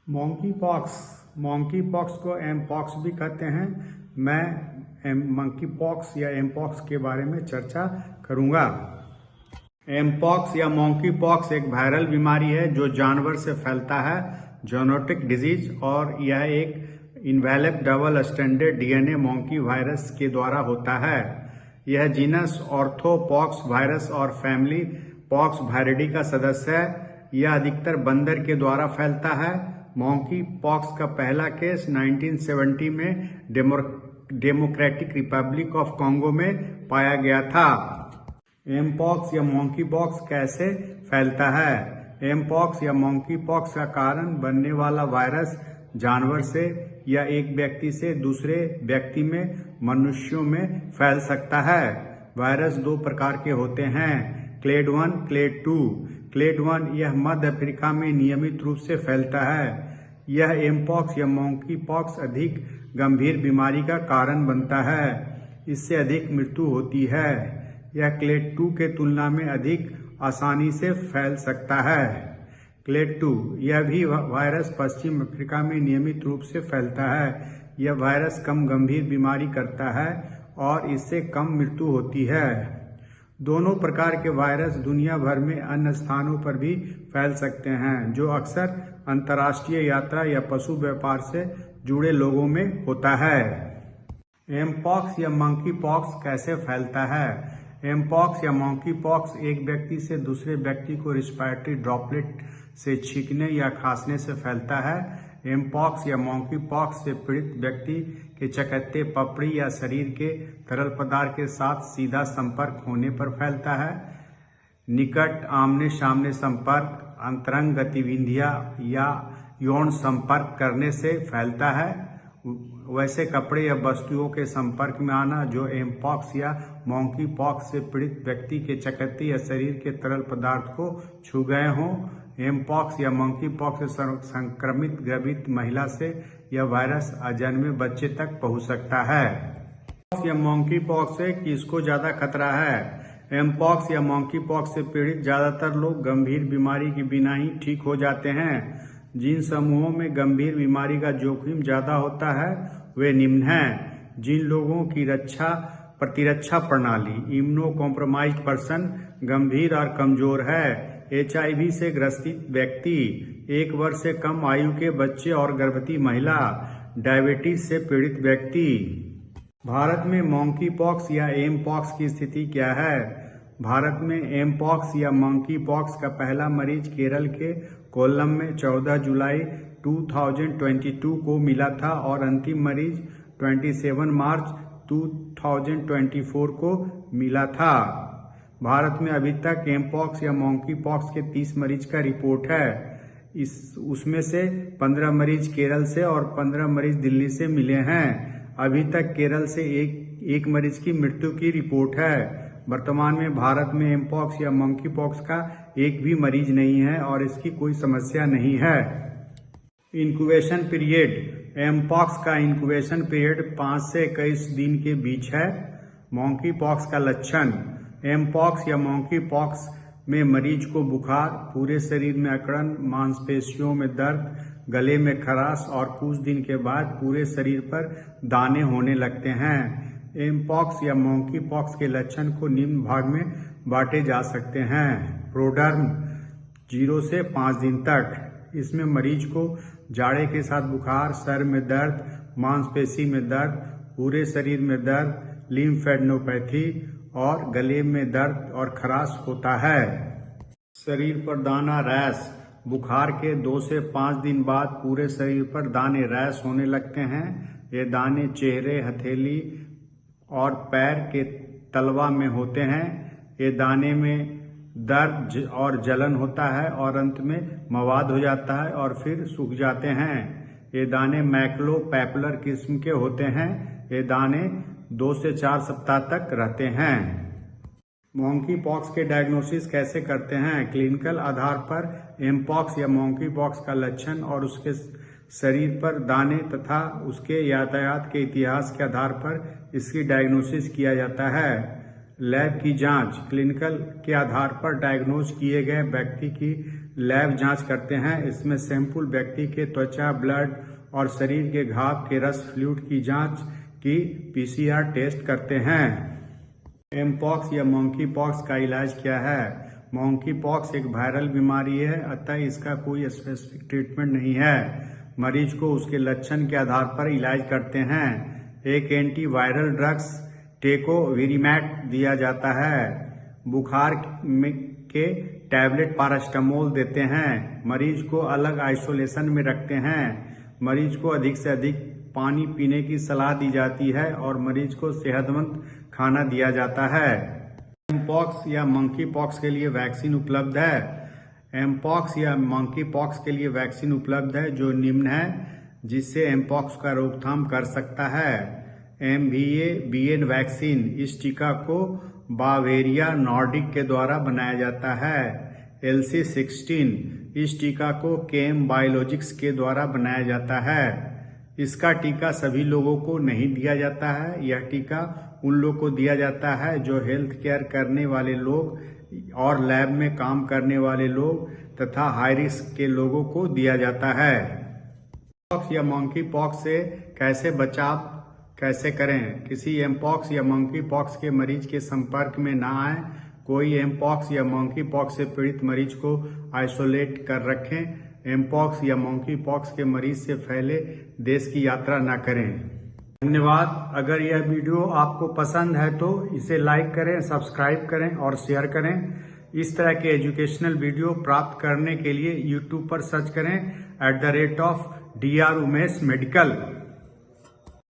Monkey pox को M pox भी कहते हैं। मैं मंकी पॉक्स या एम पॉक्स के बारे में चर्चा करूंगा। एम पॉक्स या मॉन्की पॉक्स एक वायरल बीमारी है जो जानवर से फैलता है, जूनोटिक डिजीज, और यह एक invalid double stranded DNA monkey virus के द्वारा होता है। यह जीनस ऑर्थोपॉक्स वायरस और फैमिली पॉक्स वायरिडी का सदस्य है। यह अधिकतर बंदर के द्वारा फैलता है। मॉन्की पॉक्स का पहला केस 1970 में डेमोक्रेटिक रिपब्लिक ऑफ कॉन्गो में पाया गया था। एम पॉक्स या मॉन्की पॉक्स कैसे फैलता है? एम पॉक्स या मॉन्की पॉक्स का कारण बनने वाला वायरस जानवर से या एक व्यक्ति से दूसरे व्यक्ति में, मनुष्यों में फैल सकता है। वायरस दो प्रकार के होते हैं, क्लेड 1, क्लेड 2। क्लेड 1 यह मध्य अफ्रीका में नियमित रूप से फैलता है। यह एम पॉक्स या मॉन्की पॉक्स अधिक गंभीर बीमारी का कारण बनता है। इससे अधिक मृत्यु होती है। यह क्लेड 2 के तुलना में अधिक आसानी से फैल सकता है। क्लेड 2 यह भी वायरस पश्चिम अफ्रीका में नियमित रूप से फैलता है। यह वायरस कम गंभीर बीमारी करता है और इससे कम मृत्यु होती है। दोनों प्रकार के वायरस दुनिया भर में अन्य स्थानों पर भी फैल सकते हैं, जो अक्सर अंतर्राष्ट्रीय यात्रा या पशु व्यापार से जुड़े लोगों में होता है। एम पॉक्स या मंकी पॉक्स कैसे फैलता है? एम पॉक्स या मंकी पॉक्स एक व्यक्ति से दूसरे व्यक्ति को रेस्पिरेटरी ड्रॉपलेट से छींकने या खांसने से फैलता है। एम पॉक्स या मंकी पॉक्स से पीड़ित व्यक्ति के चकत्ते, पपड़ी या शरीर के तरल पदार्थ के साथ सीधा संपर्क होने पर फैलता है। निकट आमने सामने संपर्क, अंतरंग गतिविधियां या यौन संपर्क करने से फैलता है। वैसे कपड़े या वस्तुओं के संपर्क में आना जो एम पॉक्स या मॉन्की पॉक्स से पीड़ित व्यक्ति के चकत्ते या शरीर के तरल पदार्थ को छू गए हों। एम पॉक्स या मंकी पॉक्स से संक्रमित गर्भवती महिला से यह वायरस अजन्मे बच्चे तक पहुंच सकता है। या मंकी पॉक्स से किसको ज्यादा खतरा है? एम पॉक्स या मंकी पॉक्स से पीड़ित ज्यादातर लोग गंभीर बीमारी के बिना ही ठीक हो जाते हैं। जिन समूहों में गंभीर बीमारी का जोखिम ज्यादा होता है वे निम्न हैं। जिन लोगों की प्रतिरक्षा प्रणाली इम्यूनो कॉम्प्रोमाइज्ड पर्सन गंभीर और कमजोर है, HIV से ग्रसित व्यक्ति, 1 वर्ष से कम आयु के बच्चे और गर्भवती महिला, डायबिटीज से पीड़ित व्यक्ति। भारत में मंकी पॉक्स या एम पॉक्स की स्थिति क्या है? भारत में एम पॉक्स या मंकी पॉक्स का पहला मरीज केरल के कोल्लम में 14 जुलाई 2022 को मिला था और अंतिम मरीज 27 मार्च 2024 को मिला था। भारत में अभी तक एम पॉक्स या मंकी पॉक्स के 30 मरीज का रिपोर्ट है। उसमें से 15 मरीज केरल से और 15 मरीज दिल्ली से मिले हैं। अभी तक केरल से एक मरीज की मृत्यु की रिपोर्ट है। वर्तमान में भारत में एम पॉक्स या मंकी पॉक्स का एक भी मरीज नहीं है और इसकी कोई समस्या नहीं है। इंक्यूबेशन पीरियड: एम पॉक्स का इंक्यूबेशन पीरियड 5 से 21 दिन के बीच है। मंकी पॉक्स का लक्षण: एम पॉक्स या मंकी पॉक्स में मरीज को बुखार, पूरे शरीर में अकड़न, मांसपेशियों में दर्द, गले में खराश और कुछ दिन के बाद पूरे शरीर पर दाने होने लगते हैं। एम पॉक्स या मंकी पॉक्स के लक्षण को निम्न भाग में बांटे जा सकते हैं। प्रोडर्म 0 से 5 दिन तक। इसमें मरीज को जाड़े के साथ बुखार, सर में दर्द, मांसपेशी में दर्द, पूरे शरीर में दर्द, लिम्फेडेनोपैथी और गले में दर्द और खराश होता है। शरीर पर दाना, रैश: बुखार के 2 से 5 दिन बाद पूरे शरीर पर दाने, रैश होने लगते हैं। ये दाने चेहरे, हथेली और पैर के तलवा में होते हैं। ये दाने में दर्द और जलन होता है और अंत में मवाद हो जाता है और फिर सूख जाते हैं। ये दाने मैक्रोपैपुलर किस्म के होते हैं। ये दाने 2 से 4 सप्ताह तक रहते हैं। मंकी पॉक्स के डायग्नोसिस कैसे करते हैं? क्लिनिकल आधार पर एम पॉक्स या मंकी पॉक्स का लक्षण और उसके शरीर पर दाने तथा उसके यातायात के इतिहास के आधार पर इसकी डायग्नोसिस किया जाता है। लैब की जांच: क्लिनिकल के आधार पर डायग्नोज किए गए व्यक्ति की लैब जांच करते हैं। इसमें सैंपल व्यक्ति के त्वचा, ब्लड और शरीर के घाव के रस फ्लूइड की जांच की PCR टेस्ट करते हैं। एमपॉक्स या मंकी पॉक्स का इलाज क्या है? मंकी पॉक्स एक वायरल बीमारी है, अतः इसका कोई स्पेसिफिक ट्रीटमेंट नहीं है। मरीज को उसके लक्षण के आधार पर इलाज करते हैं। एक एंटीवायरल ड्रग्स टेकोविरिमैट दिया जाता है। बुखार के टैबलेट पैरास्टामोल देते हैं। मरीज को अलग आइसोलेशन में रखते हैं। मरीज को अधिक से अधिक पानी पीने की सलाह दी जाती है और मरीज को सेहतमंद खाना दिया जाता है। एमपॉक्स या मंकी पॉक्स के लिए वैक्सीन उपलब्ध है। एमपॉक्स या मंकी पॉक्स के लिए वैक्सीन उपलब्ध है जो निम्न है जिससे एमपॉक्स का रोकथाम कर सकता है। MVA-BN वैक्सीन, इस टीका को बावेरिया नॉर्डिक के द्वारा बनाया जाता है। LC16, इस टीका को केम बायोलॉजिक्स के द्वारा बनाया जाता है। इसका टीका सभी लोगों को नहीं दिया जाता है। यह टीका उन लोगों को दिया जाता है जो हेल्थ केयर करने वाले लोग और लैब में काम करने वाले लोग तथा हाई रिस्क के लोगों को दिया जाता है। पॉक्स या मंकी पॉक्स से कैसे बचाव कैसे करें? किसी एमपॉक्स या मंकी पॉक्स के मरीज के संपर्क में ना आए। कोई एमपॉक्स या मंकी पॉक्स से पीड़ित मरीज को आइसोलेट कर रखें। एमपॉक्स या मंकी पॉक्स के मरीज से फैले देश की यात्रा न करें। धन्यवाद। अगर यह वीडियो आपको पसंद है तो इसे लाइक करें, सब्सक्राइब करें और शेयर करें। इस तरह के एजुकेशनल वीडियो प्राप्त करने के लिए YouTube पर सर्च करें @DR Umesh Medical।